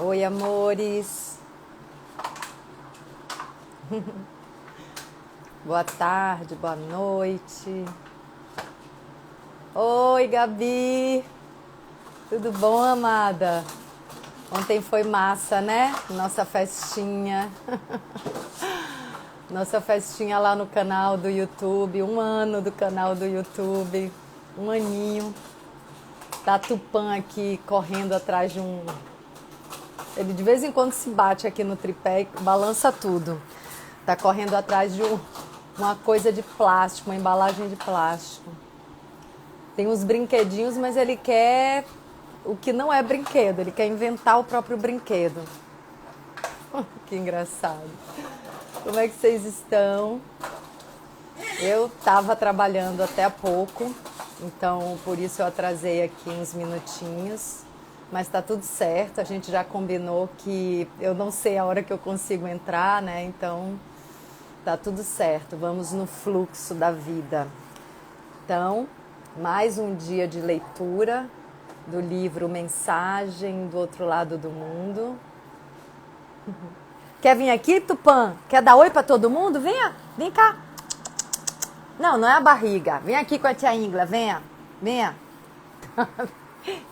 Oi, amores. Boa tarde, boa noite. Oi, Gabi. Tudo bom, amada? Ontem foi massa, né? Nossa festinha. Nossa festinha lá no canal do YouTube. 1 ano do canal do YouTube. 1 aninho. Tá Tupã aqui correndo atrás de um... Ele de vez em quando se bate aqui no tripé e balança tudo. Tá correndo atrás de uma coisa de plástico, uma embalagem de plástico. Tem uns brinquedinhos, mas ele quer o que não é brinquedo. Ele quer inventar o próprio brinquedo. Que engraçado. Como é que vocês estão? Eu tava trabalhando até há pouco, então por isso eu atrasei aqui uns minutinhos. Mas tá tudo certo, a gente já combinou que eu não sei a hora que eu consigo entrar, né? Então tá tudo certo, vamos no fluxo da vida. Então, mais um dia de leitura do livro Mensagem do Outro Lado do Mundo. Quer vir aqui, Tupã? Quer dar oi pra todo mundo? Venha, vem cá. Não, não é a barriga. Vem aqui com a tia Ingla, venha, venha.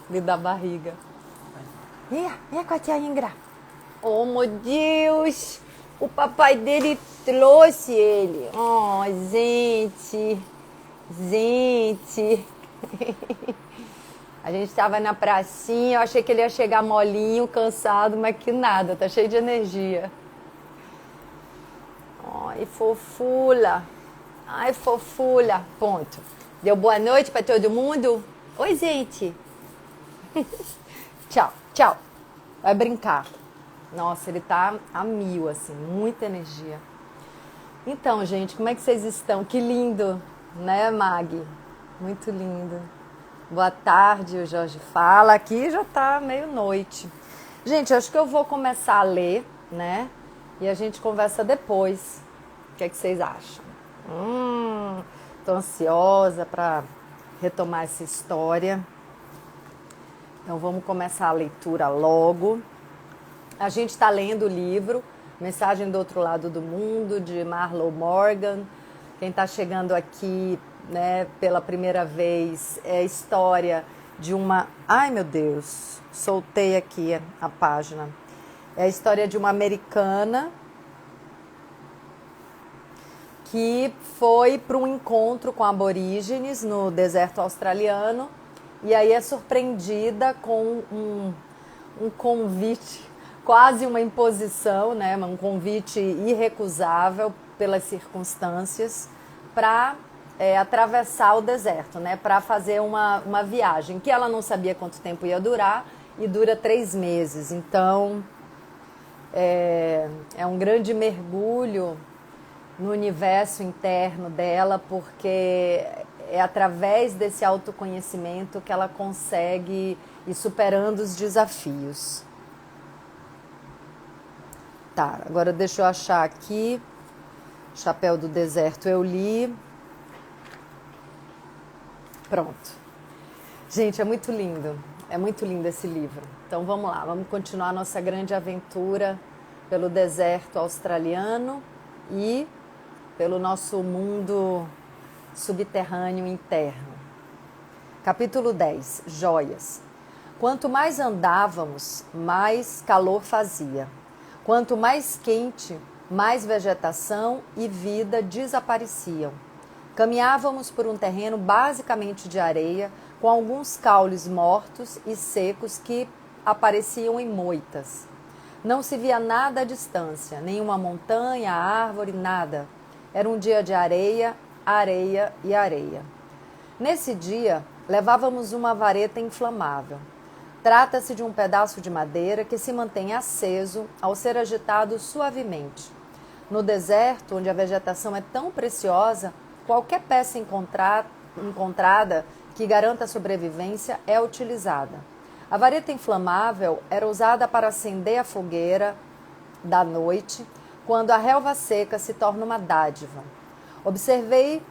Me dá barriga. Venha com a tia Ingra. Oh, meu Deus! O papai dele trouxe ele. Oh, gente. Gente. A gente estava na pracinha, eu achei que ele ia chegar molinho, cansado, mas que nada, tá cheio de energia. Ai, fofula. Ai, fofula. Ponto. Deu boa noite para todo mundo? Oi, gente. Tchau, tchau. Vai brincar. Nossa, ele tá a 1000, assim, muita energia. Então, gente, como é que vocês estão? Que lindo, né, Mag? Muito lindo. Boa tarde, o Jorge fala. Aqui já tá meio-noite. Gente, acho que eu vou começar a ler, né? E a gente conversa depois. O que é que vocês acham? Tô ansiosa para retomar essa história. Então vamos começar a leitura logo. A gente está lendo o livro Mensagem do Outro Lado do Mundo, de Marlo Morgan. Quem está chegando aqui, né, pela primeira vez, é a história de uma... Ai, meu Deus, soltei aqui a página. É a história de uma americana que foi para um encontro com aborígenes no deserto australiano e aí é surpreendida com um convite, quase uma imposição, né? Um convite irrecusável pelas circunstâncias para atravessar o deserto, né? Para fazer uma viagem que ela não sabia quanto tempo ia durar e dura 3 meses. Então é um grande mergulho no universo interno dela, porque é através desse autoconhecimento que ela consegue ir superando os desafios. Tá, agora deixa eu achar aqui. Chapéu do Deserto eu li. Pronto. Gente, é muito lindo esse livro. Então vamos lá, vamos continuar nossa grande aventura pelo deserto australiano e pelo nosso mundo subterrâneo interno. Capítulo 10, Joias. Quanto mais andávamos, mais calor fazia. Quanto mais quente, mais vegetação e vida desapareciam. Caminhávamos por um terreno basicamente de areia, com alguns caules mortos e secos que apareciam em moitas. Não se via nada à distância, nenhuma montanha, árvore, nada. Era um dia de areia, areia e areia. Nesse dia, levávamos uma vareta inflamável. Trata-se de um pedaço de madeira que se mantém aceso ao ser agitado suavemente. No deserto, onde a vegetação é tão preciosa, qualquer peça encontrada que garanta a sobrevivência é utilizada. A vareta inflamável era usada para acender a fogueira da noite, quando a relva seca se torna uma dádiva. Observei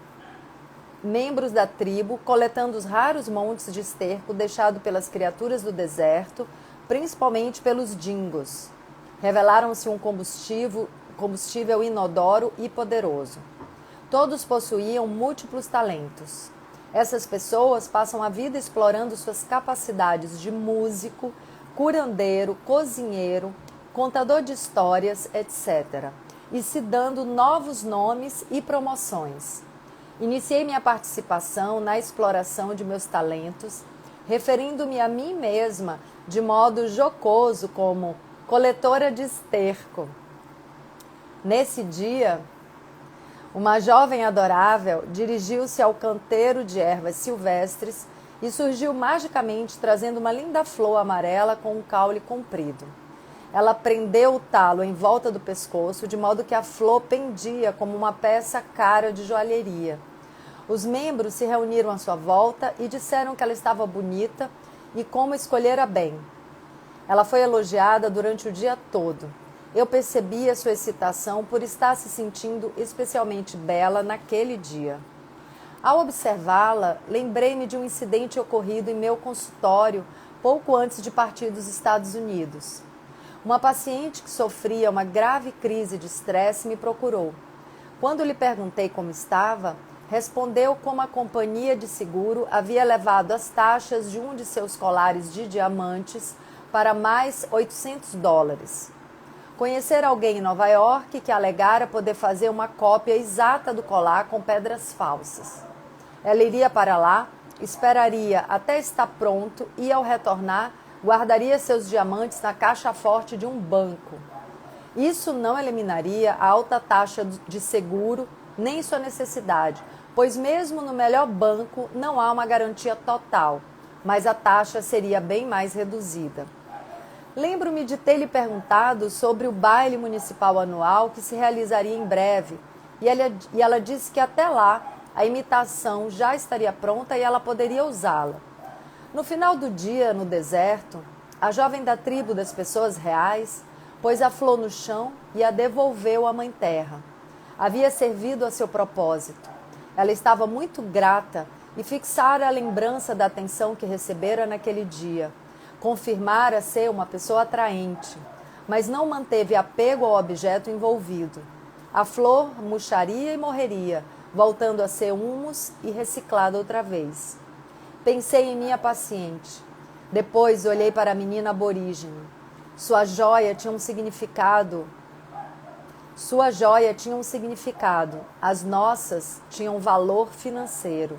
membros da tribo coletando os raros montes de esterco deixado pelas criaturas do deserto principalmente pelos dingos. Revelaram-se um combustível inodoro e poderoso. Todos possuíam múltiplos talentos. Essas pessoas passam a vida explorando suas capacidades de músico, curandeiro, cozinheiro, contador de histórias, etc., e se dando novos nomes e promoções. Iniciei minha participação na exploração de meus talentos, referindo-me a mim mesma de modo jocoso como coletora de esterco. Nesse dia, uma jovem adorável dirigiu-se ao canteiro de ervas silvestres e surgiu magicamente trazendo uma linda flor amarela com um caule comprido. Ela prendeu o talo em volta do pescoço, de modo que a flor pendia como uma peça cara de joalheria. Os membros se reuniram à sua volta e disseram que ela estava bonita e como escolhera bem. Ela foi elogiada durante o dia todo. Eu percebi a sua excitação por estar se sentindo especialmente bela naquele dia. Ao observá-la, lembrei-me de um incidente ocorrido em meu consultório pouco antes de partir dos Estados Unidos. Uma paciente que sofria uma grave crise de estresse me procurou. Quando lhe perguntei como estava, respondeu como a companhia de seguro havia elevado as taxas de um de seus colares de diamantes para mais $800. Conhecer alguém em Nova York que alegara poder fazer uma cópia exata do colar com pedras falsas. Ela iria para lá, esperaria até estar pronto e, ao retornar, guardaria seus diamantes na caixa forte de um banco. Isso não eliminaria a alta taxa de seguro nem sua necessidade, pois mesmo no melhor banco não há uma garantia total, mas a taxa seria bem mais reduzida. Lembro-me de ter lhe perguntado sobre o baile municipal anual que se realizaria em breve, e ela disse que até lá a imitação já estaria pronta e ela poderia usá-la. No final do dia, no deserto, a jovem da tribo das pessoas reais pôs a flor no chão e a devolveu à Mãe Terra. Havia servido a seu propósito. Ela estava muito grata e fixara a lembrança da atenção que recebera naquele dia. Confirmara ser uma pessoa atraente, mas não manteve apego ao objeto envolvido. A flor murcharia e morreria, voltando a ser humus e reciclada outra vez. Pensei em minha paciente. Depois olhei para a menina aborígene. Sua joia tinha um significado. As nossas tinham valor financeiro.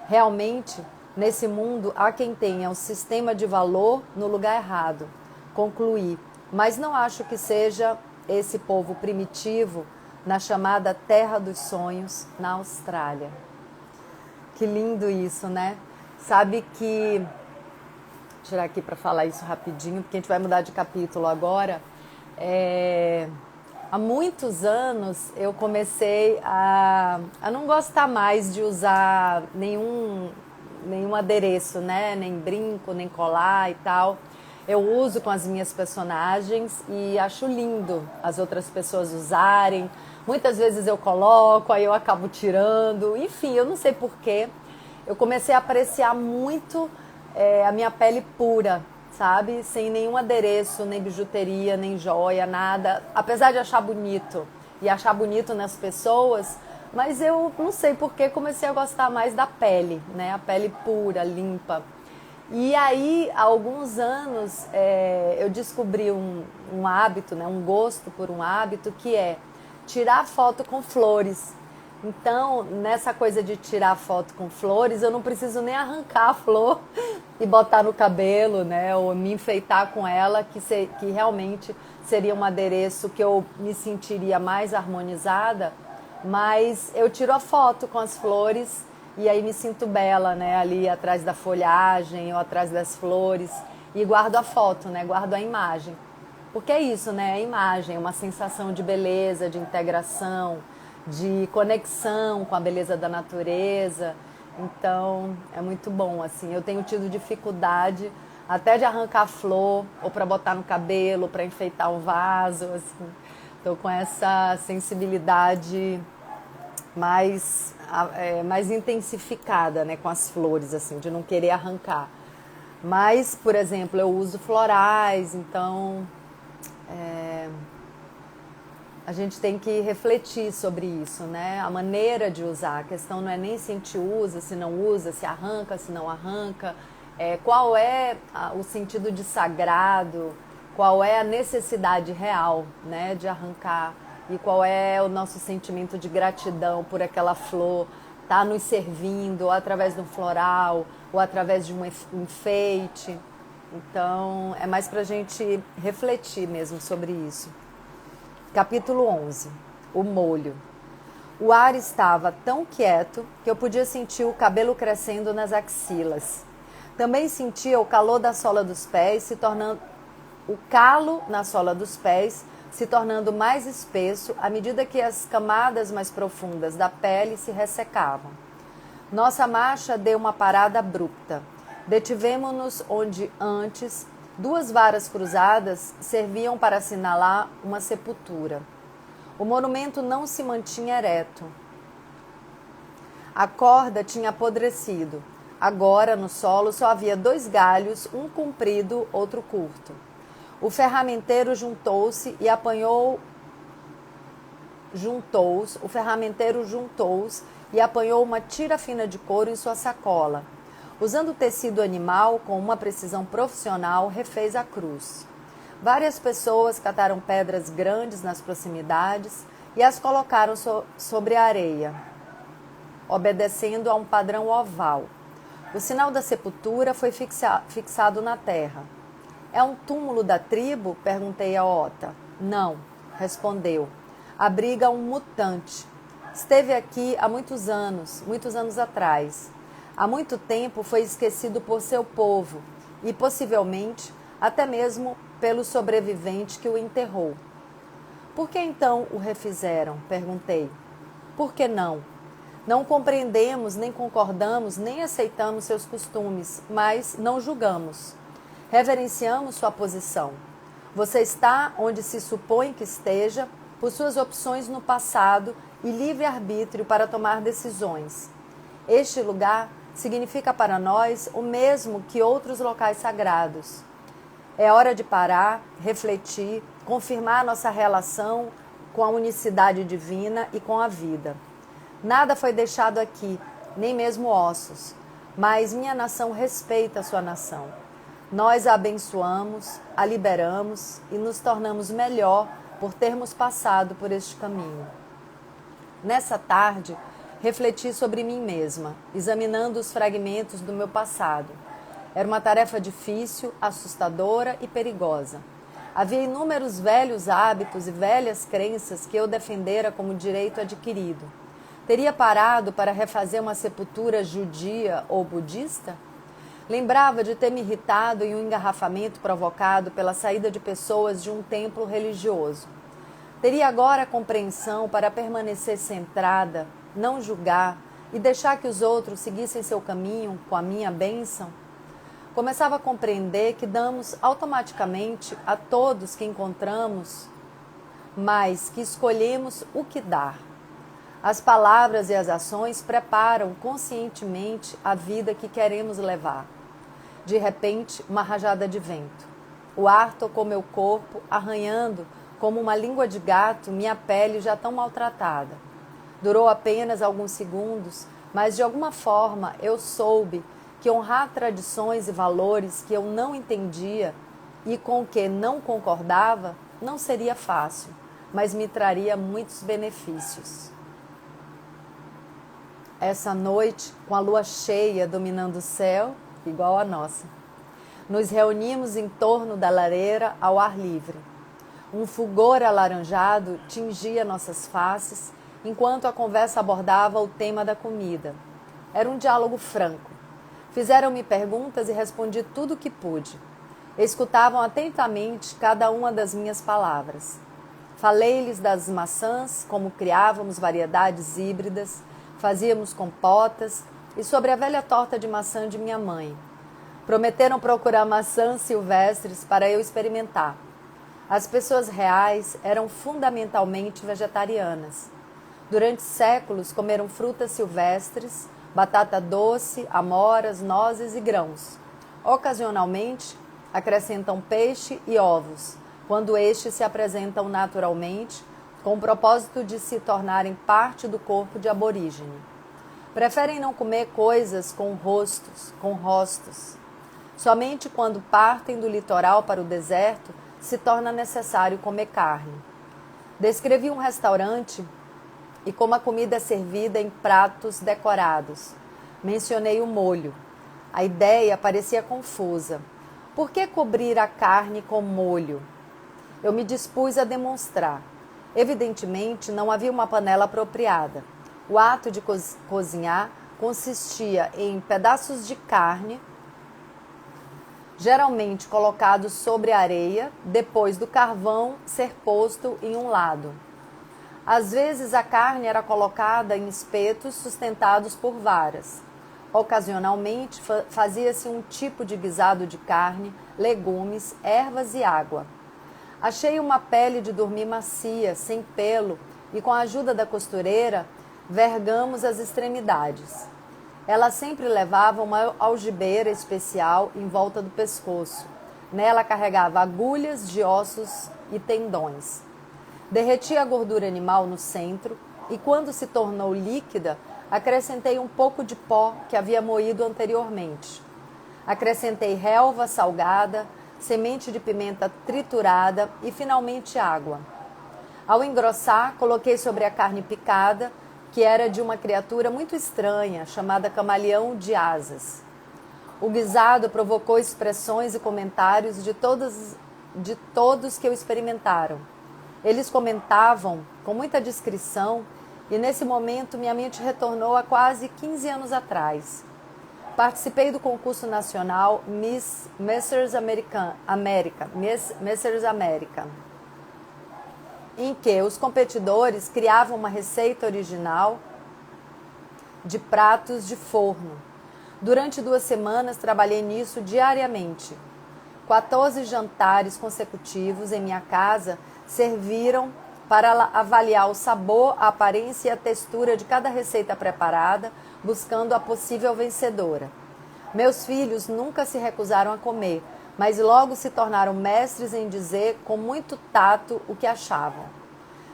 Realmente, nesse mundo, há quem tenha o sistema de valor no lugar errado. Concluí, mas não acho que seja esse povo primitivo na chamada Terra dos Sonhos, na Austrália. Que lindo isso, né? Sabe que... Vou tirar aqui para falar isso rapidinho, porque a gente vai mudar de capítulo agora. Há muitos anos eu comecei a não gostar mais de usar nenhum adereço, né? Nem brinco, nem colar e tal. Eu uso com as minhas personagens e acho lindo as outras pessoas usarem. Muitas vezes eu coloco, aí eu acabo tirando. Enfim, eu não sei porquê. Eu comecei a apreciar muito a minha pele pura, sabe? Sem nenhum adereço, nem bijuteria, nem joia, nada. Apesar de achar bonito e achar bonito nas pessoas, mas eu não sei porquê comecei a gostar mais da pele, né? A pele pura, limpa. E aí, há alguns anos, eu descobri um hábito, né? Um gosto por um hábito que é tirar foto com flores. Então, nessa coisa de tirar foto com flores, eu não preciso nem arrancar a flor e botar no cabelo, né? Ou me enfeitar com ela, que realmente seria um adereço que eu me sentiria mais harmonizada. Mas eu tiro a foto com as flores e aí me sinto bela, né? Ali atrás da folhagem ou atrás das flores. E guardo a foto, né? Guardo a imagem. Porque é isso, né? A imagem, uma sensação de beleza, de integração, de conexão com a beleza da natureza. Então, é muito bom, assim. Eu tenho tido dificuldade até de arrancar flor, ou para botar no cabelo, para enfeitar um vaso, assim. Estou com essa sensibilidade mais intensificada, né, com as flores, assim, de não querer arrancar. Mas, por exemplo, eu uso florais, então a gente tem que refletir sobre isso, né? A maneira de usar. A questão não é nem se a gente usa, se não usa, se arranca, se não arranca. Qual é o sentido de sagrado, qual é a necessidade real, né, de arrancar, e qual é o nosso sentimento de gratidão por aquela flor estar nos servindo, ou através de um floral, ou através de um enfeite. Então, é mais para a gente refletir mesmo sobre isso. Capítulo 11. O molho. O ar estava tão quieto que eu podia sentir o cabelo crescendo nas axilas. Também sentia o calor da sola dos pés se tornando... O calo na sola dos pés se tornando mais espesso à medida que as camadas mais profundas da pele se ressecavam. Nossa marcha deu uma parada abrupta. Detivemo-nos onde antes 2 varas cruzadas serviam para assinalar uma sepultura. O monumento não se mantinha ereto. A corda tinha apodrecido. Agora, no solo, só havia 2 galhos, um comprido, outro curto. O ferramenteiro juntou-se e apanhou... O ferramenteiro juntou-os e apanhou uma tira fina de couro em sua sacola. Usando o tecido animal com uma precisão profissional, refez a cruz. Várias pessoas cataram pedras grandes nas proximidades e as colocaram sobre a areia, obedecendo a um padrão oval. O sinal da sepultura foi fixado na terra. É um túmulo da tribo? Perguntei a Ota. Não, respondeu. Abriga um mutante. Esteve aqui há muitos anos atrás. Há muito tempo foi esquecido por seu povo e, possivelmente, até mesmo pelo sobrevivente que o enterrou. Por que então o refizeram? Perguntei. Por que não? Não compreendemos, nem concordamos, nem aceitamos seus costumes, mas não julgamos. Reverenciamos sua posição. Você está onde se supõe que esteja, por suas opções no passado e livre-arbítrio para tomar decisões. Este lugar significa para nós o mesmo que outros locais sagrados. É hora de parar, refletir, confirmar nossa relação com a unicidade divina e com a vida. Nada foi deixado aqui, nem mesmo ossos, mas minha nação respeita a sua nação. Nós a abençoamos, a liberamos e nos tornamos melhor por termos passado por este caminho. Nessa tarde, refleti sobre mim mesma, examinando os fragmentos do meu passado. Era uma tarefa difícil, assustadora e perigosa. Havia inúmeros velhos hábitos e velhas crenças que eu defendera como direito adquirido. Teria parado para refazer uma sepultura judia ou budista? Lembrava de ter me irritado em um engarrafamento provocado pela saída de pessoas de um templo religioso. Teria agora a compreensão para permanecer centrada, não julgar e deixar que os outros seguissem seu caminho com a minha bênção? Começava a compreender que damos automaticamente a todos que encontramos, mas que escolhemos o que dar. As palavras e as ações preparam conscientemente a vida que queremos levar. De repente, uma rajada de vento. O ar tocou meu corpo, arranhando, como uma língua de gato, minha pele já tão maltratada. Durou apenas alguns segundos, mas de alguma forma eu soube que honrar tradições e valores que eu não entendia e com que não concordava não seria fácil, mas me traria muitos benefícios. Essa noite, com a lua cheia dominando o céu, igual a nossa, nos reunimos em torno da lareira ao ar livre. Um fulgor alaranjado tingia nossas faces enquanto a conversa abordava o tema da comida. Era um diálogo franco. Fizeram-me perguntas e respondi tudo o que pude. Escutavam atentamente cada uma das minhas palavras. Falei-lhes das maçãs, como criávamos variedades híbridas, fazíamos compotas e sobre a velha torta de maçã de minha mãe. Prometeram procurar maçãs silvestres para eu experimentar. As pessoas reais eram fundamentalmente vegetarianas. Durante séculos comeram frutas silvestres, batata doce, amoras, nozes e grãos. Ocasionalmente, acrescentam peixe e ovos, quando estes se apresentam naturalmente, com o propósito de se tornarem parte do corpo de aborígene. Preferem não comer coisas com rostos. Somente quando partem do litoral para o deserto se torna necessário comer carne. Descrevi um restaurante e como a comida é servida em pratos decorados. Mencionei o molho. A ideia parecia confusa. Por que cobrir a carne com molho? Eu me dispus a demonstrar. Evidentemente, não havia uma panela apropriada. O ato de cozinhar consistia em pedaços de carne, geralmente colocados sobre a areia, depois do carvão ser posto em um lado. Às vezes a carne era colocada em espetos sustentados por varas. Ocasionalmente fazia-se um tipo de guisado de carne, legumes, ervas e água. Achei uma pele de dormir macia, sem pelo, e com a ajuda da costureira, vergamos as extremidades. Ela sempre levava uma algibeira especial em volta do pescoço. Nela carregava agulhas de ossos e tendões. Derreti a gordura animal no centro e, quando se tornou líquida, acrescentei um pouco de pó que havia moído anteriormente. Acrescentei relva salgada, semente de pimenta triturada e, finalmente, água. Ao engrossar, coloquei sobre a carne picada, que era de uma criatura muito estranha, chamada camaleão de asas. O guisado provocou expressões e comentários de todos que o experimentaram. Eles comentavam com muita discrição e, nesse momento, minha mente retornou a quase 15 anos atrás. Participei do concurso nacional Messrs. America, em que os competidores criavam uma receita original de pratos de forno. Durante 2 semanas trabalhei nisso diariamente. 14 jantares consecutivos em minha casa serviram para avaliar o sabor, a aparência e a textura de cada receita preparada, buscando a possível vencedora. Meus filhos nunca se recusaram a comer, mas logo se tornaram mestres em dizer com muito tato o que achavam.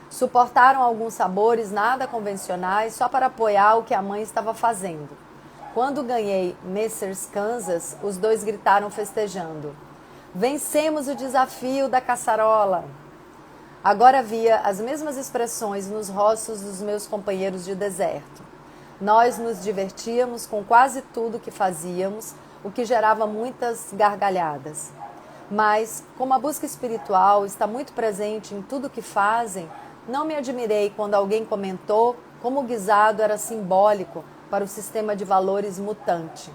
Suportaram alguns sabores nada convencionais só para apoiar o que a mãe estava fazendo. Quando ganhei Messrs. Kansas, os 2 gritaram festejando: "Vencemos o desafio da caçarola!" Agora havia as mesmas expressões nos rostos dos meus companheiros de deserto. Nós nos divertíamos com quase tudo que fazíamos, o que gerava muitas gargalhadas. Mas, como a busca espiritual está muito presente em tudo que fazem, não me admirei quando alguém comentou como o guisado era simbólico para o sistema de valores mutante.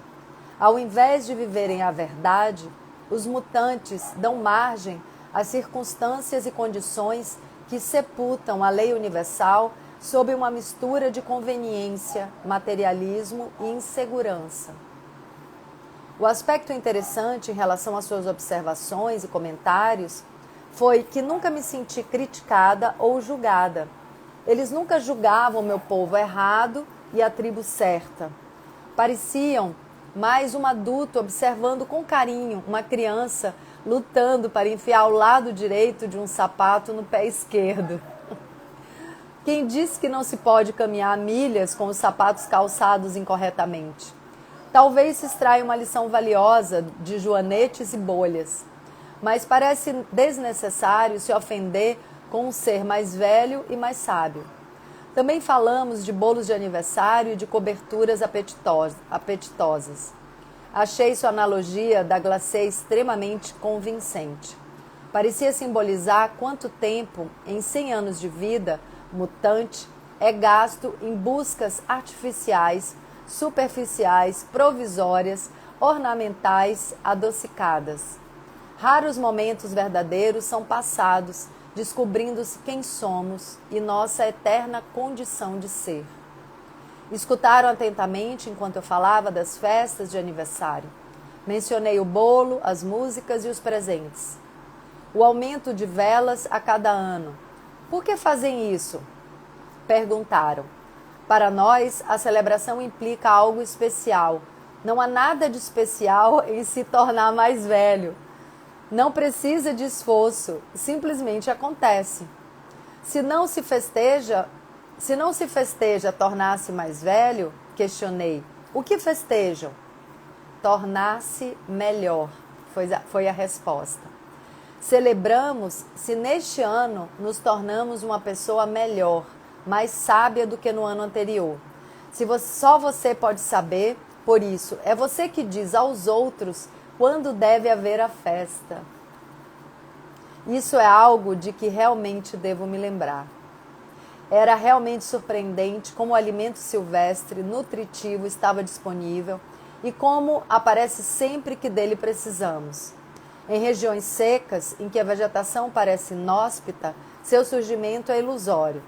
Ao invés de viverem a verdade, os mutantes dão margem às circunstâncias e condições que sepultam a lei universal sob uma mistura de conveniência, materialismo e insegurança. O aspecto interessante em relação às suas observações e comentários foi que nunca me senti criticada ou julgada. Eles nunca julgavam meu povo errado e a tribo certa. Pareciam mais um adulto observando com carinho uma criança lutando para enfiar o lado direito de um sapato no pé esquerdo. Quem disse que não se pode caminhar milhas com os sapatos calçados incorretamente? Talvez se extraia uma lição valiosa de joanetes e bolhas, mas parece desnecessário se ofender com um ser mais velho e mais sábio. Também falamos de bolos de aniversário e de coberturas apetitosas. Achei sua analogia da glacê extremamente convincente. Parecia simbolizar quanto tempo, em 100 anos de vida mutante, é gasto em buscas artificiais, superficiais, provisórias, ornamentais, adocicadas. Raros momentos verdadeiros são passados, descobrindo-se quem somos e nossa eterna condição de ser. Escutaram atentamente enquanto eu falava das festas de aniversário. Mencionei o bolo, as músicas e os presentes. O aumento de velas a cada ano. Por que fazem isso? Perguntaram. Para nós, a celebração implica algo especial, Não há nada de especial em se tornar mais velho. Não precisa de esforço, simplesmente acontece. Se não se festeja tornar-se mais velho, questionei. O que festejam? Tornar-se melhor, foi a resposta. Celebramos se neste ano nos tornamos uma pessoa melhor, mais sábia do que no ano anterior. Só você pode saber, por isso, é você que diz aos outros quando deve haver a festa. Isso é algo de que realmente devo me lembrar. Era realmente surpreendente como o alimento silvestre, nutritivo, estava disponível e como aparece sempre que dele precisamos. Em regiões secas, em que a vegetação parece inóspita, seu surgimento é ilusório.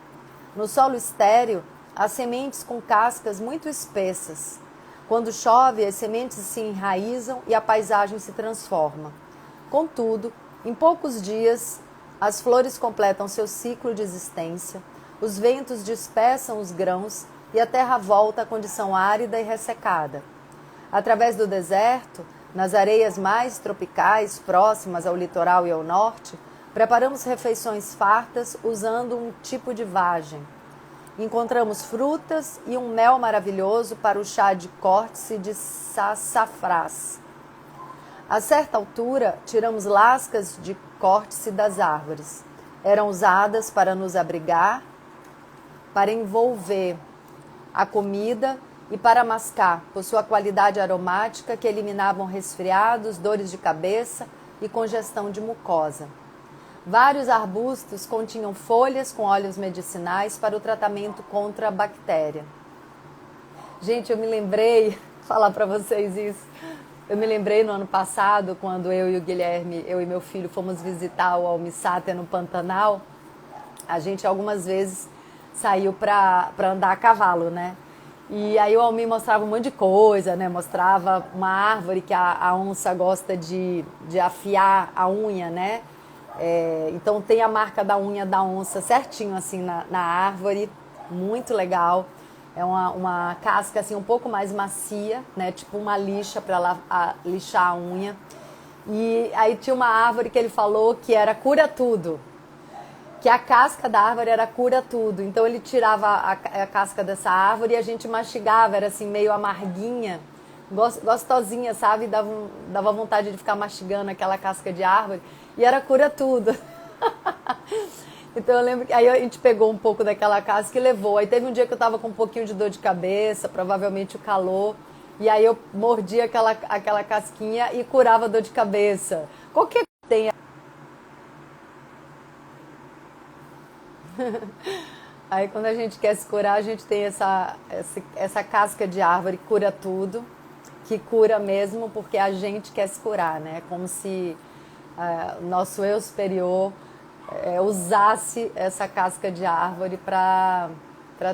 No solo estéril, há sementes com cascas muito espessas. Quando chove, as sementes se enraizam e a paisagem se transforma. Contudo, em poucos dias, as flores completam seu ciclo de existência, os ventos dispersam os grãos e a terra volta à condição árida e ressecada. Através do deserto, nas areias mais tropicais, próximas ao litoral e ao norte, preparamos refeições fartas usando um tipo de vagem. Encontramos frutas e um mel maravilhoso para o chá de córtice de sassafrás. A certa altura, tiramos lascas de córtice das árvores. Eram usadas para nos abrigar, para envolver a comida e para mascar, por sua qualidade aromática que eliminavam resfriados, dores de cabeça e congestão de mucosa. Vários arbustos continham folhas com óleos medicinais para o tratamento contra a bactéria. Gente, eu me lembrei, falar para vocês isso, eu me lembrei no ano passado, quando eu e o Guilherme, eu e meu filho, fomos visitar o Almissáter no Pantanal. A gente algumas vezes saiu para andar a cavalo, né? E aí o Almir mostrava um monte de coisa, né? Mostrava uma árvore que a onça gosta de afiar a unha, né? Então tem a marca da unha da onça certinho assim na árvore, muito legal. É uma casca assim um pouco mais macia, né? Tipo uma lixa para lixar a unha. E aí tinha uma árvore que ele falou que era cura tudo, que a casca da árvore era cura tudo. Então ele tirava a casca dessa árvore e a gente mastigava, era assim meio amarguinha, gostosinha, sabe? Dava vontade de ficar mastigando aquela casca de árvore e era cura tudo. Então eu lembro que aí a gente pegou um pouco daquela casca e levou. Aí teve um dia que eu tava com um pouquinho de dor de cabeça, provavelmente o calor, e aí eu mordia aquela casquinha e curava a dor de cabeça. Qualquer coisa tem. Aí quando a gente quer se curar, a gente tem essa casca de árvore que cura tudo, que cura mesmo porque a gente quer se curar, né? Como se o nosso eu superior usasse essa casca de árvore para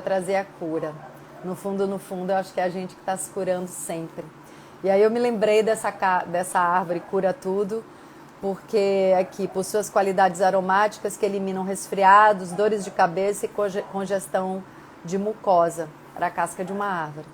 trazer a cura. No fundo, eu acho que é a gente que está se curando sempre. E aí eu me lembrei dessa árvore cura tudo, porque aqui, por suas qualidades aromáticas que eliminam resfriados, dores de cabeça e congestão de mucosa, era a casca de uma árvore.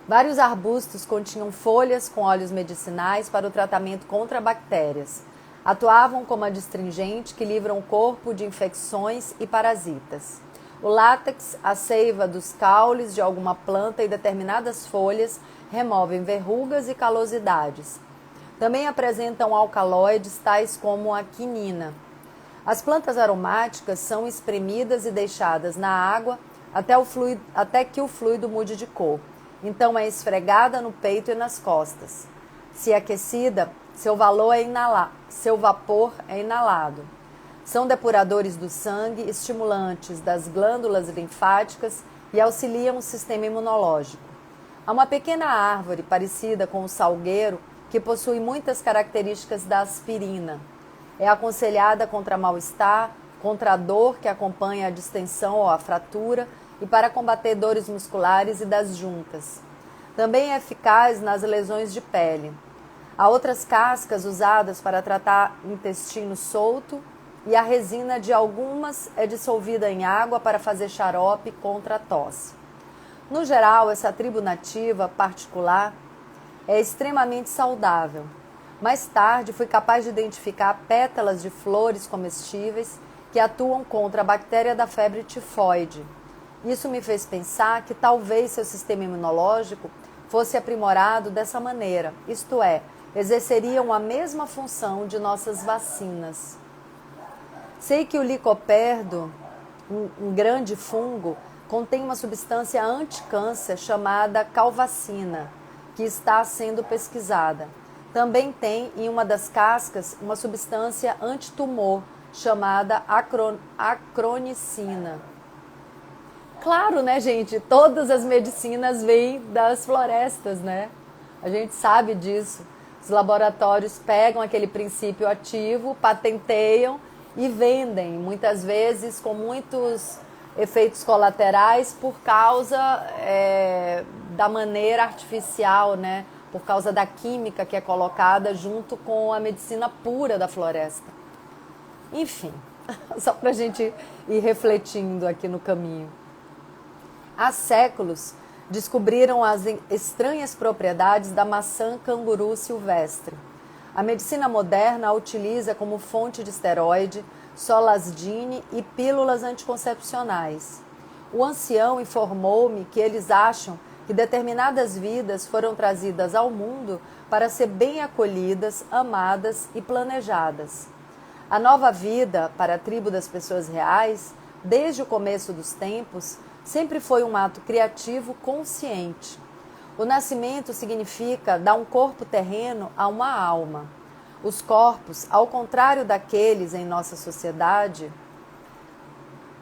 Vários arbustos continham folhas com óleos medicinais para o tratamento contra bactérias. Atuavam como adstringente que livram o corpo de infecções e parasitas. O látex, a seiva dos caules de alguma planta e determinadas folhas removem verrugas e calosidades. Também apresentam alcaloides tais como a quinina. As plantas aromáticas são espremidas e deixadas na água até que o fluido mude de cor. Então é esfregada no peito e nas costas. Se aquecida, seu vapor é inalado. São depuradores do sangue, estimulantes das glândulas linfáticas e auxiliam o sistema imunológico. Há uma pequena árvore parecida com o salgueiro que possui muitas características da aspirina. É aconselhada contra mal-estar, contra a dor que acompanha a distensão ou a fratura e para combater dores musculares e das juntas. Também é eficaz nas lesões de pele. Há outras cascas usadas para tratar intestino solto e a resina de algumas é dissolvida em água para fazer xarope contra a tosse. No geral, essa tribo nativa particular é extremamente saudável. Mais tarde, fui capaz de identificar pétalas de flores comestíveis que atuam contra a bactéria da febre tifoide. Isso me fez pensar que talvez seu sistema imunológico fosse aprimorado dessa maneira, isto é, exerceriam a mesma função de nossas vacinas. Sei que o licoperdo, um grande fungo, contém uma substância anticâncer chamada calvacina, que está sendo pesquisada. Também tem em uma das cascas uma substância antitumor chamada acronicina. Claro, né, gente? Todas as medicinas vêm das florestas, né? A gente sabe disso. Os laboratórios pegam aquele princípio ativo, patenteiam e vendem, muitas vezes com muitos efeitos colaterais por causa da maneira artificial, né? Por causa da química que é colocada junto com a medicina pura da floresta. Enfim, só para a gente ir refletindo aqui no caminho. Há séculos, descobriram as estranhas propriedades da maçã canguru silvestre. A medicina moderna a utiliza como fonte de esteroide, Solasdine e pílulas anticoncepcionais. O ancião informou-me que eles acham que determinadas vidas foram trazidas ao mundo para ser bem acolhidas, amadas e planejadas. A nova vida para a tribo das pessoas reais, desde o começo dos tempos, sempre foi um ato criativo consciente. O nascimento significa dar um corpo terreno a uma alma. Os corpos, ao contrário daqueles em nossa sociedade,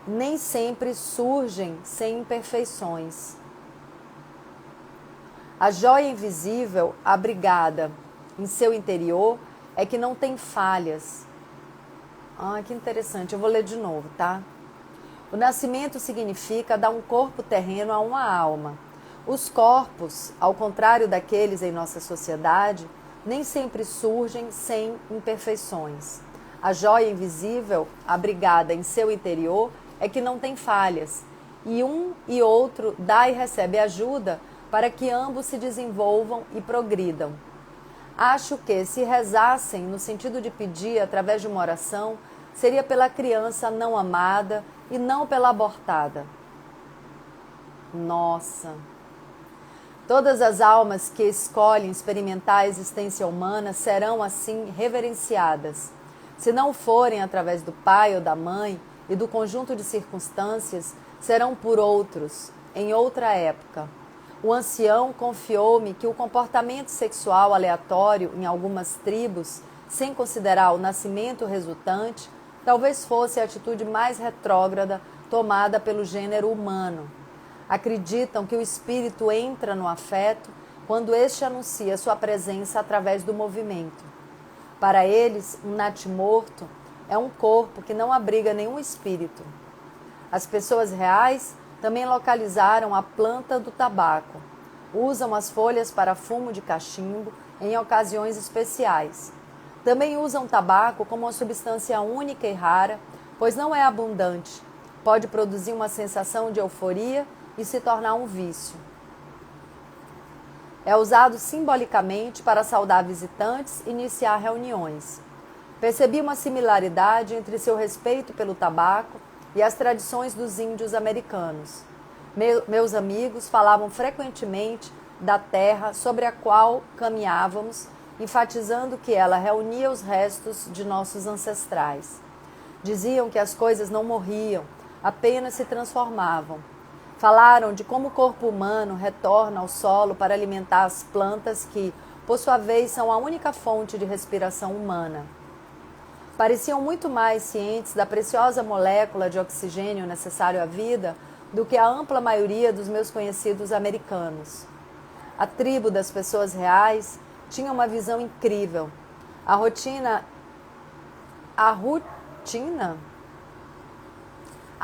nem sempre surgem sem imperfeições. A joia invisível, abrigada em seu interior, é que não tem falhas. Que interessante, eu vou ler de novo, tá? O nascimento significa dar um corpo terreno a uma alma. Os corpos, ao contrário daqueles em nossa sociedade, nem sempre surgem sem imperfeições. A joia invisível, abrigada em seu interior, é que não tem falhas, e um e outro dá e recebe ajuda para que ambos se desenvolvam e progridam. Acho que, se rezassem no sentido de pedir através de uma oração, seria pela criança não amada e não pela abortada. Nossa! Todas as almas que escolhem experimentar a existência humana serão assim reverenciadas. Se não forem através do pai ou da mãe e do conjunto de circunstâncias, serão por outros, em outra época. O ancião confiou-me que o comportamento sexual aleatório em algumas tribos, sem considerar o nascimento resultante, talvez fosse a atitude mais retrógrada tomada pelo gênero humano. Acreditam que o espírito entra no afeto quando este anuncia sua presença através do movimento. Para eles, um natimorto é um corpo que não abriga nenhum espírito. As pessoas reais também localizaram a planta do tabaco. Usam as folhas para fumo de cachimbo em ocasiões especiais. Também usam tabaco como uma substância única e rara, pois não é abundante. Pode produzir uma sensação de euforia e se tornar um vício. É usado simbolicamente para saudar visitantes e iniciar reuniões. Percebi uma similaridade entre seu respeito pelo tabaco e as tradições dos índios americanos. Meus amigos falavam frequentemente da terra sobre a qual caminhávamos, enfatizando que ela reunia os restos de nossos ancestrais. Diziam que as coisas não morriam, apenas se transformavam. Falaram de como o corpo humano retorna ao solo para alimentar as plantas que, por sua vez, são a única fonte de respiração humana. Pareciam muito mais cientes da preciosa molécula de oxigênio necessário à vida do que a ampla maioria dos meus conhecidos americanos. A tribo das pessoas reais tinha uma visão incrível. A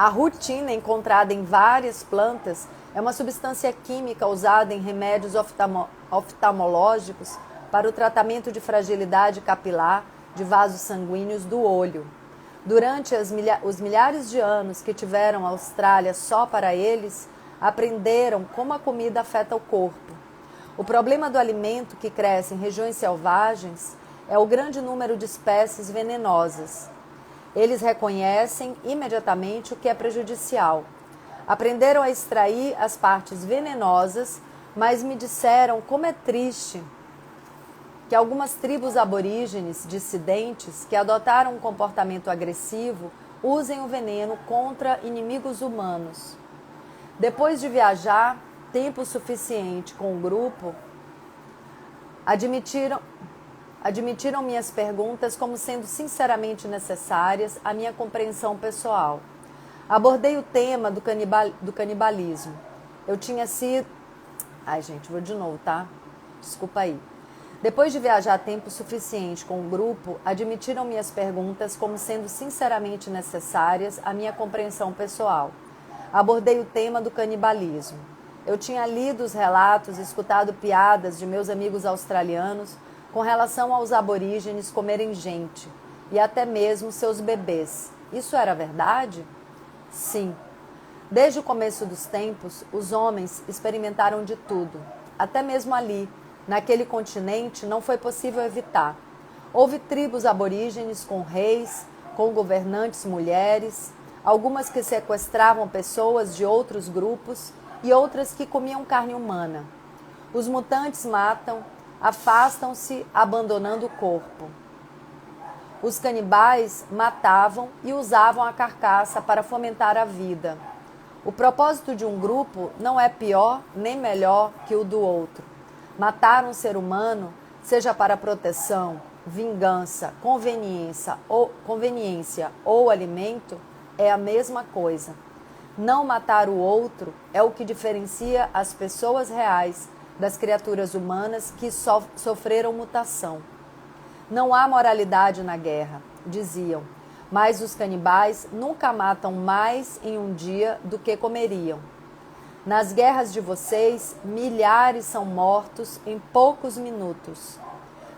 rutina encontrada em várias plantas é uma substância química usada em remédios oftalmológicos para o tratamento de fragilidade capilar de vasos sanguíneos do olho. Durante os milhares de anos que tiveram a Austrália só para eles, aprenderam como a comida afeta o corpo. O problema do alimento que cresce em regiões selvagens é o grande número de espécies venenosas. Eles reconhecem imediatamente o que é prejudicial. Aprenderam a extrair as partes venenosas, mas me disseram como é triste que algumas tribos aborígenes dissidentes que adotaram um comportamento agressivo usem o veneno contra inimigos humanos. Depois de viajar tempo suficiente com o grupo, admitiram minhas perguntas como sendo sinceramente necessárias à minha compreensão pessoal. Abordei o tema do canibalismo. Eu tinha sido... Ai, gente, vou de novo, tá? Desculpa aí. Depois de viajar tempo suficiente com o grupo, admitiram minhas perguntas como sendo sinceramente necessárias à minha compreensão pessoal. Abordei o tema do canibalismo. Eu tinha lido os relatos e escutado piadas de meus amigos australianos com relação aos aborígenes comerem gente e até mesmo seus bebês. Isso era verdade? Sim. Desde o começo dos tempos, os homens experimentaram de tudo. Até mesmo ali, naquele continente, não foi possível evitar. Houve tribos aborígenes com reis, com governantes mulheres, algumas que sequestravam pessoas de outros grupos e outras que comiam carne humana. Os mutantes matam, afastam-se, abandonando o corpo. Os canibais matavam e usavam a carcaça para fomentar a vida. O propósito de um grupo não é pior nem melhor que o do outro. Matar um ser humano, seja para proteção, vingança, conveniência ou alimento, é a mesma coisa. Não matar o outro é o que diferencia as pessoas reais das criaturas humanas que sofreram mutação. Não há moralidade na guerra, diziam, mas os canibais nunca matam mais em um dia do que comeriam. Nas guerras de vocês, milhares são mortos em poucos minutos.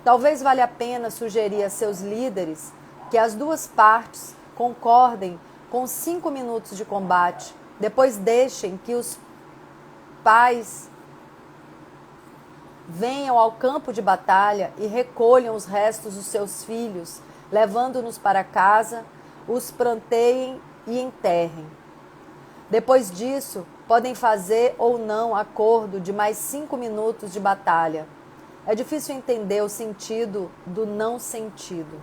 Talvez valha a pena sugerir a seus líderes que as duas partes concordem com 5 minutos de combate, depois deixem que os pais venham ao campo de batalha e recolham os restos dos seus filhos, levando-nos para casa, os pranteiem e enterrem. Depois disso, podem fazer ou não acordo de mais 5 minutos de batalha. É difícil entender o sentido do não sentido.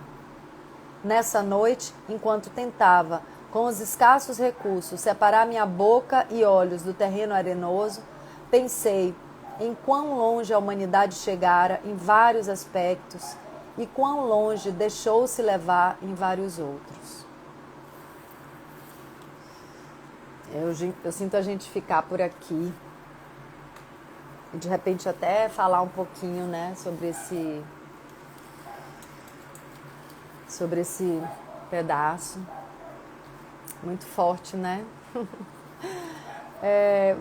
Nessa noite, enquanto tentava, com os escassos recursos, separar minha boca e olhos do terreno arenoso, pensei em quão longe a humanidade chegara em vários aspectos e quão longe deixou-se levar em vários outros. Eu sinto a gente ficar por aqui e de repente até falar um pouquinho, né, sobre esse pedaço. Muito forte, né?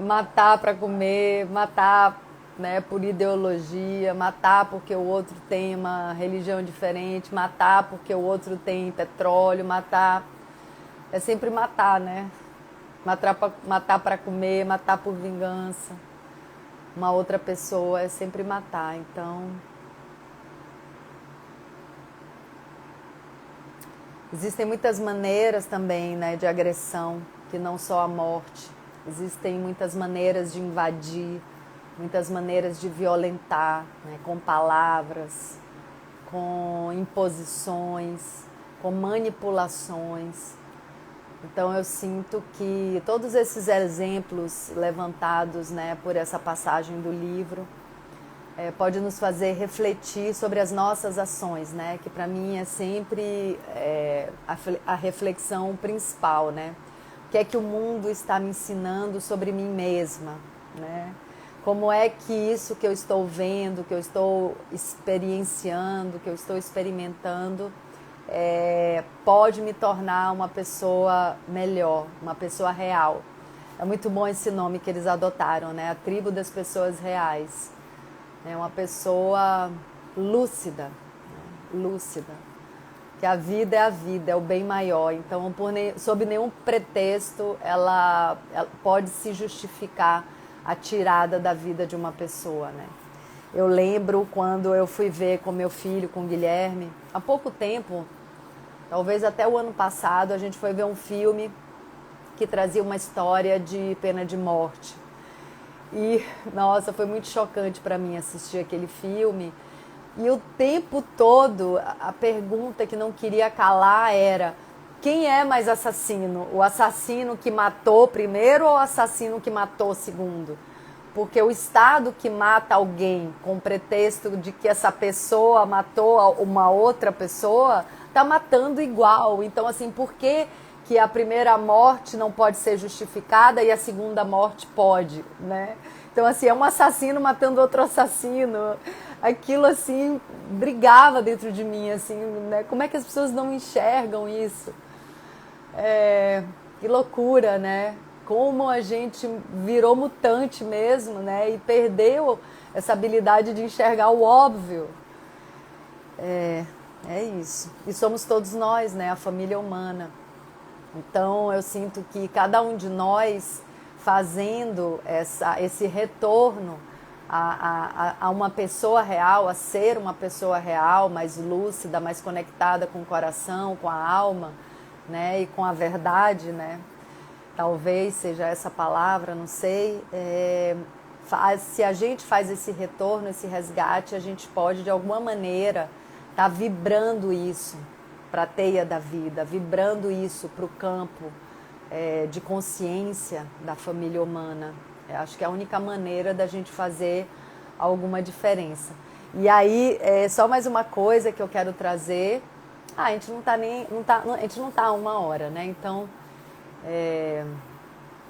Matar para comer, matar, né, por ideologia, matar porque o outro tem uma religião diferente, matar porque o outro tem petróleo, matar é sempre matar, né? Matar para comer, matar por vingança. Uma outra pessoa é sempre matar, então existem muitas maneiras também, né, de agressão, que não só a morte. Existem muitas maneiras de invadir, muitas maneiras de violentar, né, com palavras, com imposições, com manipulações. Então eu sinto que todos esses exemplos levantados, né, por essa passagem do livro pode nos fazer refletir sobre as nossas ações, né, que para mim é sempre a reflexão principal, né? O que é que o mundo está me ensinando sobre mim mesma, né? Como é que isso que eu estou vendo, que eu estou experienciando, que eu estou experimentando, pode me tornar uma pessoa melhor, uma pessoa real. É muito bom esse nome que eles adotaram, né? A tribo das pessoas reais. É uma pessoa lúcida, né? Lúcida. Que a vida, é o bem maior. Então, sob nenhum pretexto, ela pode se justificar a tirada da vida de uma pessoa, né? Eu lembro quando eu fui ver com meu filho, com o Guilherme, há pouco tempo, talvez até o ano passado, a gente foi ver um filme que trazia uma história de pena de morte. E, nossa, foi muito chocante para mim assistir aquele filme. E o tempo todo, a pergunta que não queria calar era: quem é mais assassino? O assassino que matou primeiro ou o assassino que matou segundo? Porque o Estado que mata alguém com o pretexto de que essa pessoa matou uma outra pessoa, está matando igual. Então, assim, por que a primeira morte não pode ser justificada e a segunda morte pode, né? Então, assim, é um assassino matando outro assassino. Aquilo, assim, brigava dentro de mim, assim, né? Como é que as pessoas não enxergam isso? Que loucura, né? Como a gente virou mutante mesmo, né? E perdeu essa habilidade de enxergar o óbvio. É isso. E somos todos nós, né? A família humana. Então, eu sinto que cada um de nós fazendo esse retorno a uma pessoa real, a ser uma pessoa real, mais lúcida, mais conectada com o coração, com a alma, né, e com a verdade, né? Talvez seja essa palavra, não sei. Se a gente faz esse retorno, esse resgate, a gente pode, de alguma maneira, estar vibrando isso para a teia da vida, vibrando isso para o campo de consciência da família humana. Eu acho que é a única maneira da gente fazer alguma diferença. E aí, só mais uma coisa que eu quero trazer. A gente a gente não tá há 1 hora, né? Então,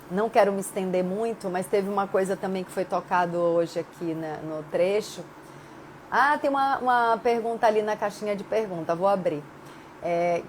não quero me estender muito, mas teve uma coisa também que foi tocado hoje aqui, né, no trecho. Tem uma pergunta ali na caixinha de pergunta, vou abrir.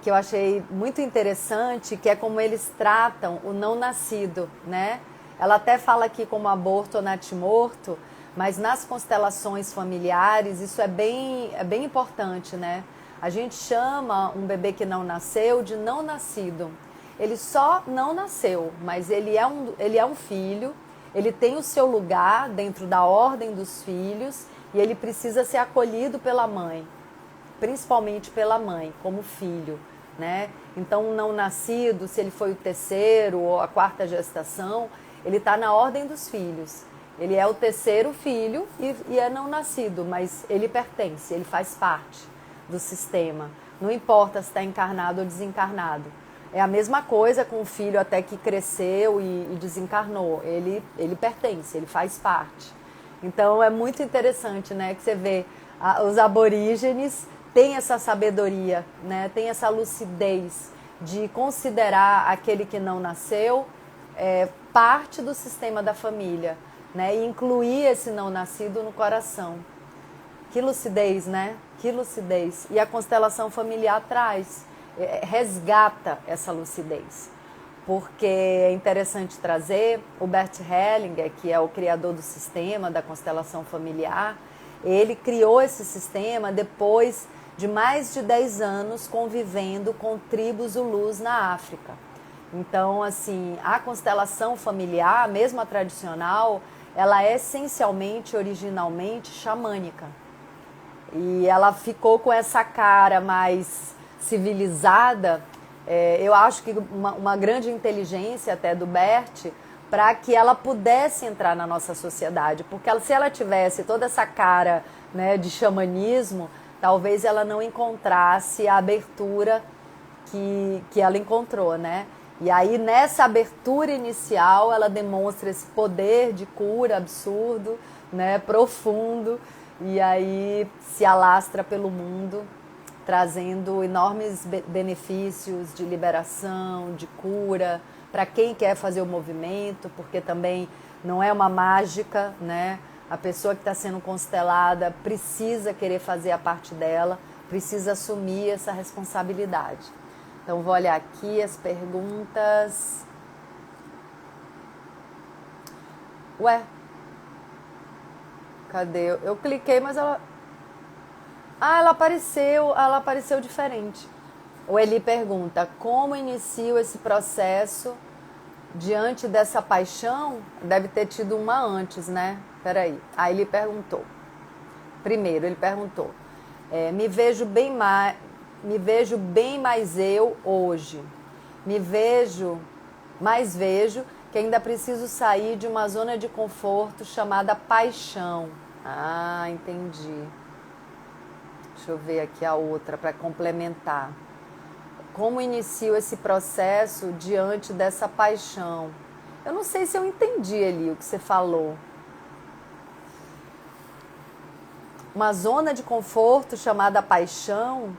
Que eu achei muito interessante, que é como eles tratam o não nascido, né? Ela até fala aqui como aborto ou natimorto, mas nas constelações familiares isso é bem importante, né? A gente chama um bebê que não nasceu de não nascido. Ele só não nasceu, mas ele é um filho, ele tem o seu lugar dentro da ordem dos filhos e ele precisa ser acolhido pela mãe, principalmente pela mãe, como filho, né? Então, o não nascido, se ele foi o terceiro ou a 4ª gestação, ele está na ordem dos filhos. Ele é o terceiro filho e é não nascido, mas ele pertence, ele faz parte do sistema. Não importa se está encarnado ou desencarnado. É a mesma coisa com o filho até que cresceu e desencarnou. Ele pertence, ele faz parte. Então, é muito interessante, né, que você vê os aborígenes têm essa sabedoria, né, tem essa lucidez de considerar aquele que não nasceu parte do sistema da família, né, e incluir esse não nascido no coração. Que lucidez, né? Que lucidez. E a constelação familiar traz, resgata essa lucidez. Porque é interessante trazer o Bert Hellinger, que é o criador do sistema da constelação familiar. Ele criou esse sistema depois de mais de 10 anos convivendo com tribos Zulus na África. Então, assim, a constelação familiar, mesmo a tradicional, ela é essencialmente, originalmente, xamânica. E ela ficou com essa cara mais civilizada, eu acho que uma grande inteligência até do Bert, para que ela pudesse entrar na nossa sociedade. Porque se ela tivesse toda essa cara, né, de xamanismo, talvez ela não encontrasse a abertura que ela encontrou, né? E aí, nessa abertura inicial, ela demonstra esse poder de cura absurdo, né, profundo, e aí se alastra pelo mundo, trazendo enormes benefícios de liberação, de cura, para quem quer fazer o movimento, porque também não é uma mágica, né? A pessoa que está sendo constelada precisa querer fazer a parte dela, precisa assumir essa responsabilidade. Então, vou olhar aqui as perguntas. Ué, cadê? Eu cliquei, mas ela... ela apareceu diferente. O Eli pergunta, como inicio esse processo diante dessa paixão? Deve ter tido uma antes, né? Peraí. Aí ele perguntou, Primeiro, ele perguntou, me vejo bem mais eu hoje. Mas vejo que ainda preciso sair de uma zona de conforto chamada paixão. Ah, entendi. Deixa eu ver aqui a outra para complementar. Como inicio esse processo diante dessa paixão? Eu não sei se eu entendi ali o que você falou. Uma zona de conforto chamada paixão?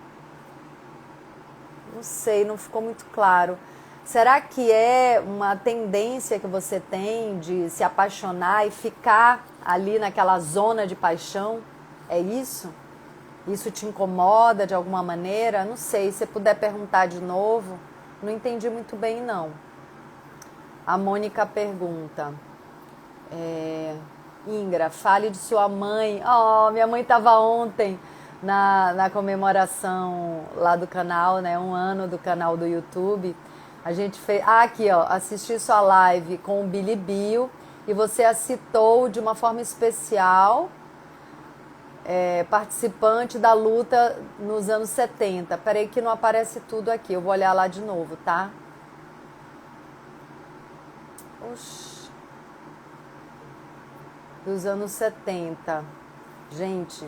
Não sei, não ficou muito claro. Será que é uma tendência que você tem de se apaixonar e ficar ali naquela zona de paixão? É isso? Isso te incomoda de alguma maneira? Não sei, se você puder perguntar de novo. Não entendi muito bem, não. A Mônica pergunta. Ingra, fale de sua mãe. Oh, minha mãe estava ontem na comemoração lá do canal, né? 1 ano do canal do YouTube. A gente fez... aqui, ó, assisti sua live com o Billy Bill e você a citou de uma forma especial, participante da luta nos anos 70. Peraí que não aparece tudo aqui, eu vou olhar lá de novo, tá? Oxi. Dos anos 70. Gente,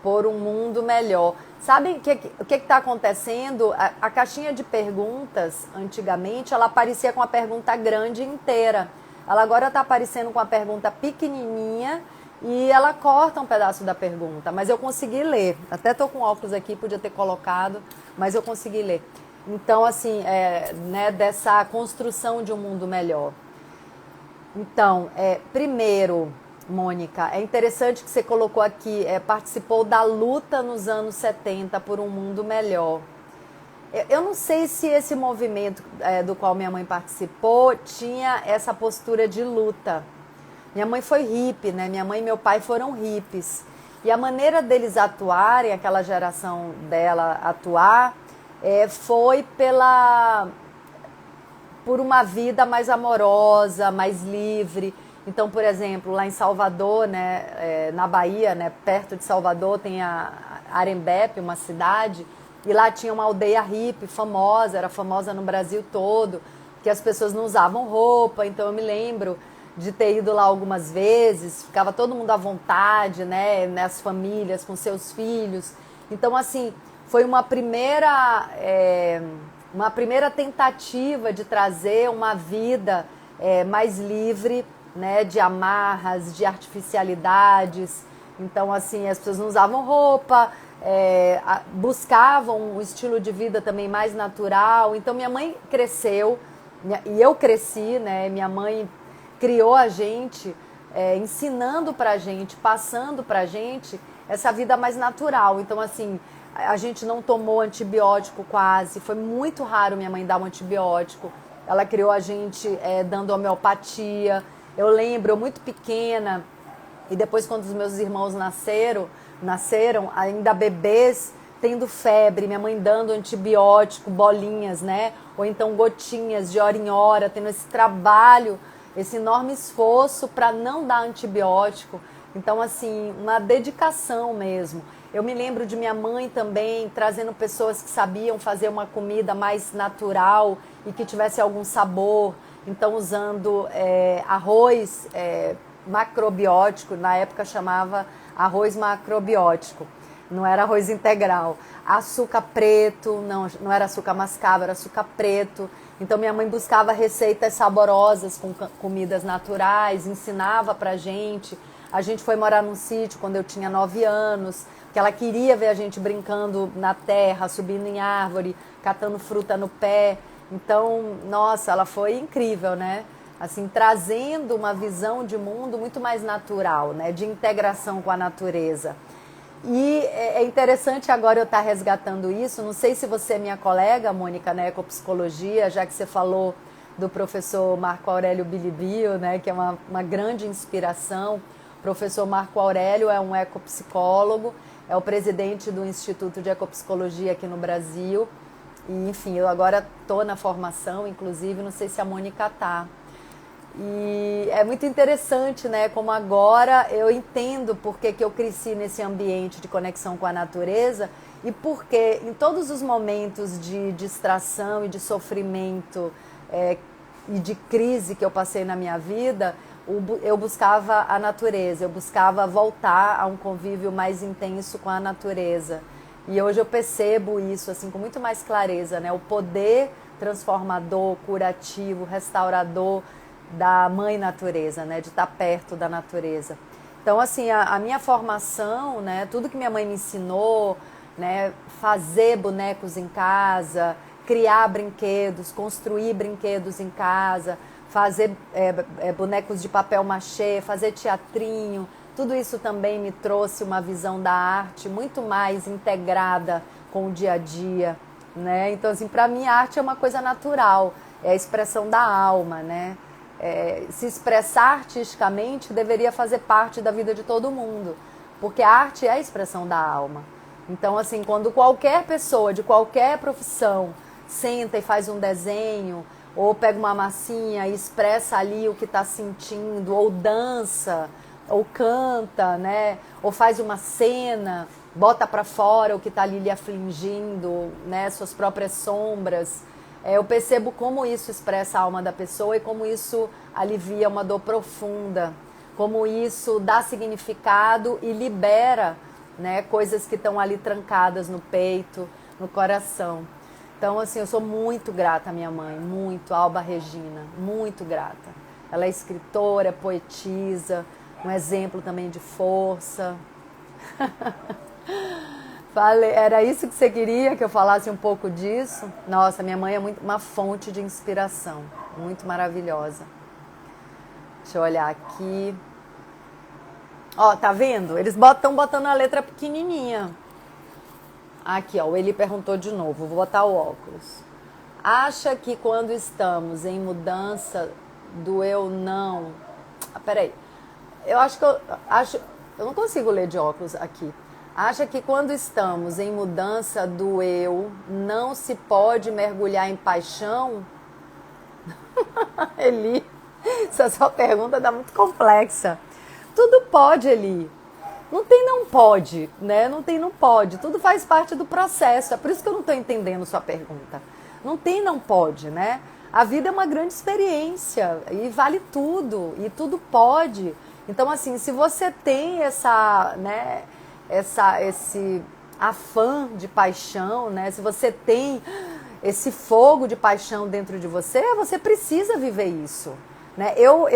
por um mundo melhor. Sabe o que está acontecendo? A caixinha de perguntas, antigamente, ela aparecia com a pergunta grande inteira. Ela agora está aparecendo com a pergunta pequenininha e ela corta um pedaço da pergunta. Mas eu consegui ler. Até estou com óculos aqui, podia ter colocado, mas eu consegui ler. Então, assim, né, dessa construção de um mundo melhor. Então, primeiro... Mônica, é interessante que você colocou aqui, participou da luta nos anos 70 por um mundo melhor. Eu não sei se esse movimento do qual minha mãe participou tinha essa postura de luta. Minha mãe foi hippie, né? Minha mãe e meu pai foram hippies. E a maneira deles atuarem, aquela geração dela atuar, foi por uma vida mais amorosa, mais livre. Então, por exemplo, lá em Salvador, né, na Bahia, né, perto de Salvador, tem a Arembepe, uma cidade, e lá tinha uma aldeia hippie famosa, era famosa no Brasil todo, que as pessoas não usavam roupa. Então eu me lembro de ter ido lá algumas vezes, ficava todo mundo à vontade, né, nas famílias, com seus filhos. Então, assim, foi uma primeira tentativa de trazer uma vida mais livre, né, de amarras, de artificialidades. Então, assim, as pessoas não usavam roupa, buscavam um estilo de vida também mais natural. Então, minha mãe cresceu, e eu cresci, né? Minha mãe criou a gente, ensinando pra gente, passando pra gente essa vida mais natural. Então, assim, a gente não tomou antibiótico quase, foi muito raro minha mãe dar um antibiótico. Ela criou a gente dando homeopatia. Eu lembro, eu muito pequena, e depois quando os meus irmãos nasceram, ainda bebês, tendo febre, minha mãe dando antibiótico, bolinhas, né? Ou então gotinhas de hora em hora, tendo esse trabalho, esse enorme esforço para não dar antibiótico. Então, assim, uma dedicação mesmo. Eu me lembro de minha mãe também trazendo pessoas que sabiam fazer uma comida mais natural e que tivesse algum sabor. Então, usando arroz macrobiótico, na época chamava arroz macrobiótico, não era arroz integral. Açúcar preto, não era açúcar mascavo, era açúcar preto. Então, minha mãe buscava receitas saborosas com comidas naturais, ensinava pra gente. A gente foi morar num sítio quando eu tinha 9 anos, que ela queria ver a gente brincando na terra, subindo em árvore, catando fruta no pé. Então, nossa, ela foi incrível, né? Assim, trazendo uma visão de mundo muito mais natural, né? De integração com a natureza. E é interessante agora eu estar resgatando isso. Não sei se você é minha colega, Mônica, na ecopsicologia, já que você falou do professor Marco Aurélio Bilibio, né? Que é uma grande inspiração. O professor Marco Aurélio é um ecopsicólogo, é o presidente do Instituto de Ecopsicologia aqui no Brasil. E, enfim, eu agora estou na formação, inclusive, não sei se a Mônica está. E é muito interessante, né? Como agora eu entendo por que eu cresci nesse ambiente de conexão com a natureza e porque em todos os momentos de distração e de sofrimento e de crise que eu passei na minha vida, eu buscava a natureza, eu buscava voltar a um convívio mais intenso com a natureza. E hoje eu percebo isso assim com muito mais clareza, né? O poder transformador, curativo, restaurador da mãe natureza, né? De estar perto da natureza. Então, assim, a minha formação, né? Tudo que minha mãe me ensinou, né? Fazer bonecos em casa, criar brinquedos, construir brinquedos em casa, fazer bonecos de papel machê, fazer teatrinho, tudo isso também me trouxe uma visão da arte muito mais integrada com o dia a dia, né? Então, assim, para mim a arte é uma coisa natural, é a expressão da alma, né? Se expressar artisticamente deveria fazer parte da vida de todo mundo, porque a arte é a expressão da alma. Então, assim, quando qualquer pessoa de qualquer profissão senta e faz um desenho, ou pega uma massinha e expressa ali o que está sentindo, ou dança, ou canta, né? Ou faz uma cena, bota para fora o que está ali lhe afligindo, né? Suas próprias sombras. Eu percebo como isso expressa a alma da pessoa e como isso alivia uma dor profunda, como isso dá significado e libera, né, coisas que estão ali trancadas no peito, no coração. Então, assim, eu sou muito grata à minha mãe, muito, Alba Regina, muito grata. Ela é escritora, é poetisa, um exemplo também de força. Era isso que você queria, que eu falasse um pouco disso? Nossa, minha mãe é muito, uma fonte de inspiração, muito maravilhosa. Deixa eu olhar aqui. Ó, tá vendo? Eles estão botando a letra pequenininha. Aqui, ó, o Eli perguntou de novo, vou botar o óculos. Acha que quando estamos em mudança do eu não... peraí. Eu não consigo ler de óculos aqui. Acha que quando estamos em mudança do eu, não se pode mergulhar em paixão? Eli, essa sua pergunta tá muito complexa. Tudo pode, Eli. Não tem não pode, né? Não tem não pode. Tudo faz parte do processo. É por isso que eu não estou entendendo sua pergunta. Não tem não pode, né? A vida é uma grande experiência e vale tudo. E tudo pode. Então, assim, se você tem né, esse afã de paixão, né? Se você tem esse fogo de paixão dentro de você, você precisa viver isso. Né? Eu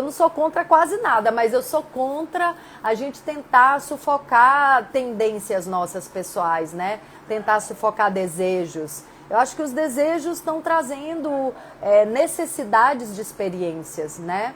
não sou contra quase nada, mas eu sou contra a gente tentar sufocar tendências nossas pessoais, né? Tentar sufocar desejos. Eu acho que os desejos estão trazendo necessidades de experiências, né?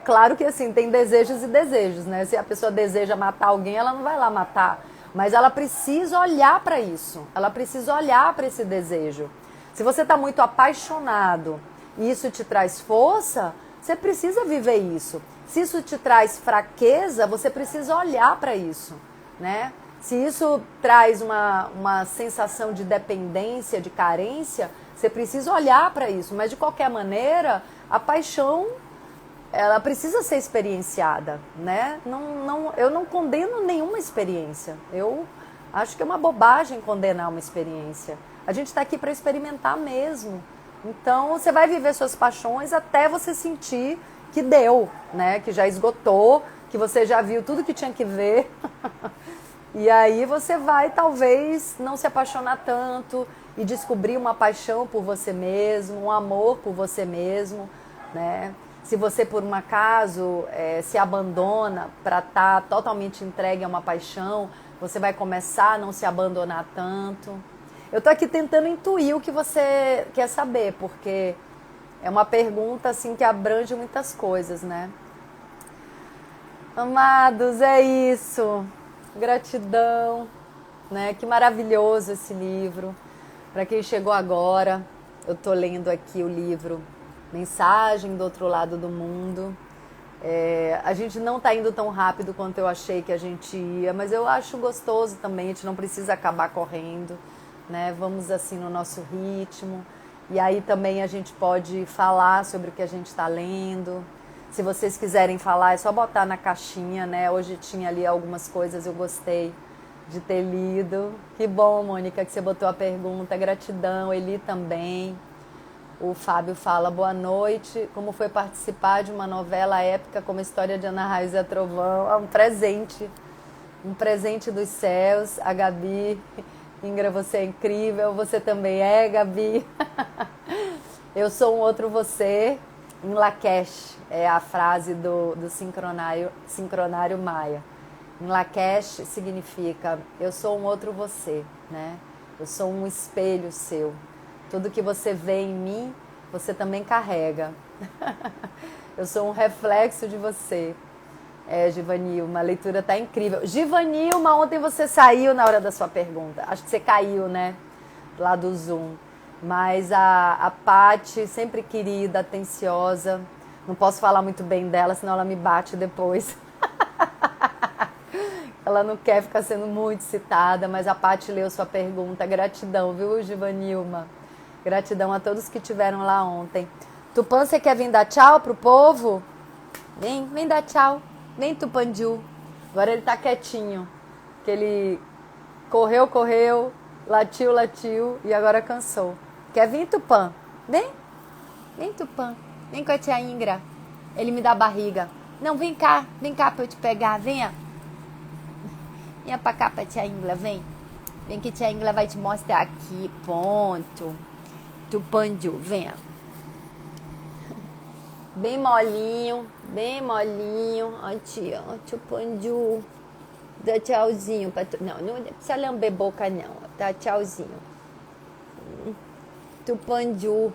Claro que assim, tem desejos e desejos, né? Se a pessoa deseja matar alguém, ela não vai lá matar. Mas ela precisa olhar para isso. Ela precisa olhar para esse desejo. Se você está muito apaixonado e isso te traz força, você precisa viver isso. Se isso te traz fraqueza, você precisa olhar para isso, né? Se isso traz uma sensação de dependência, de carência, você precisa olhar para isso. Mas, de qualquer maneira, a paixão, ela precisa ser experienciada, né? Eu não condeno nenhuma experiência. Eu acho que é uma bobagem condenar uma experiência. A gente está aqui para experimentar mesmo. Então, você vai viver suas paixões até você sentir que deu, né? Que já esgotou, que você já viu tudo que tinha que ver. E aí você vai, talvez, não se apaixonar tanto e descobrir uma paixão por você mesmo, um amor por você mesmo, né? Se você, por um acaso, se abandona para estar totalmente entregue a uma paixão, você vai começar a não se abandonar tanto. Eu tô aqui tentando intuir o que você quer saber, porque é uma pergunta assim que abrange muitas coisas, né? Amados, é isso. Gratidão, né? Que maravilhoso esse livro. Para quem chegou agora, eu tô lendo aqui o livro Mensagem do Outro Lado do Mundo. A gente não tá indo tão rápido quanto eu achei que a gente ia, mas eu acho gostoso também, a gente não precisa acabar correndo. Né? Vamos assim no nosso ritmo. E aí também a gente pode falar sobre o que a gente está lendo. Se vocês quiserem falar, é só botar na caixinha, né? Hoje tinha ali algumas coisas, eu gostei de ter lido. Que bom, Mônica, que você botou a pergunta. Gratidão, Eli também. O Fábio fala, boa noite. Como foi participar de uma novela épica como a História de Ana Raiz e a Trovão? Ah, um presente dos céus. A Gabi, Ingra, você é incrível. Você também é, Gabi. Eu sou um outro você. Em Lakesh, é a frase do sincronário maia. Em Lakesh significa, eu sou um outro você, né? Eu sou um espelho seu. Tudo que você vê em mim, você também carrega. Eu sou um reflexo de você. Givanilma, a leitura tá incrível. Givanilma, ontem você saiu na hora da sua pergunta. Acho que você caiu, né? Lá do Zoom. Mas a Paty, sempre querida, atenciosa. Não posso falar muito bem dela, senão ela me bate depois. Ela não quer ficar sendo muito citada, mas a Paty leu sua pergunta. Gratidão, viu, Givanilma? Gratidão a todos que estiveram lá ontem. Tupã, você quer vir dar tchau pro povo? Vem dar tchau. Vem, Tupanju. Agora ele tá quietinho. Que ele correu, latiu e agora cansou. Quer vir, Tupã? Vem, Tupã. Vem com a tia Ingra. Ele me dá barriga. Não, vem cá pra eu te pegar. Venha. Venha pra cá pra tia Ingra, vem. Vem que tia Ingra vai te mostrar aqui. Ponto. Tupanju, venha. Bem molinho. Ó, tia, ó, Tupanju. Dá tchauzinho pra tu. Não precisa lamber boca, não. Dá tchauzinho. Tupanju.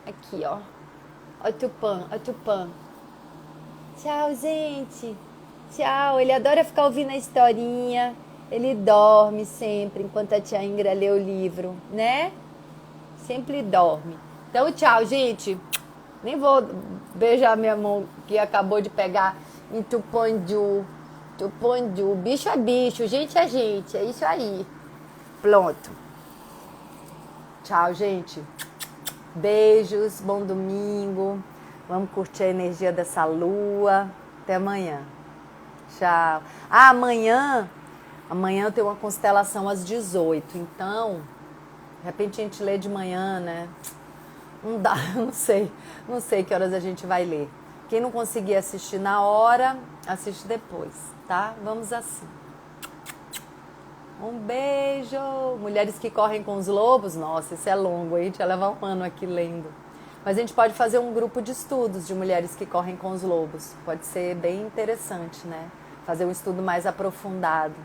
Aqui, ó. Ó, Tupã. Tchau, gente. Tchau. Ele adora ficar ouvindo a historinha. Ele dorme sempre enquanto a tia Ingra lê o livro, né? Sempre dorme. Então, tchau, gente. Nem vou beijar minha mão que acabou de pegar em Tupanju. Bicho é bicho, gente é gente. É isso aí. Pronto. Tchau, gente. Beijos, bom domingo. Vamos curtir a energia dessa lua. Até amanhã. Tchau. Amanhã eu tenho uma constelação às 18. Então, de repente a gente lê de manhã, né? Não dá, não sei que horas a gente vai ler. Quem não conseguir assistir na hora, assiste depois, tá? Vamos assim. Um beijo. Mulheres que correm com os lobos. Nossa, isso é longo, a gente vai levar um ano aqui lendo. Mas a gente pode fazer um grupo de estudos de mulheres que correm com os lobos. Pode ser bem interessante, né? Fazer um estudo mais aprofundado.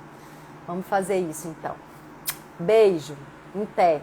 Vamos fazer isso, então. Beijo. Até.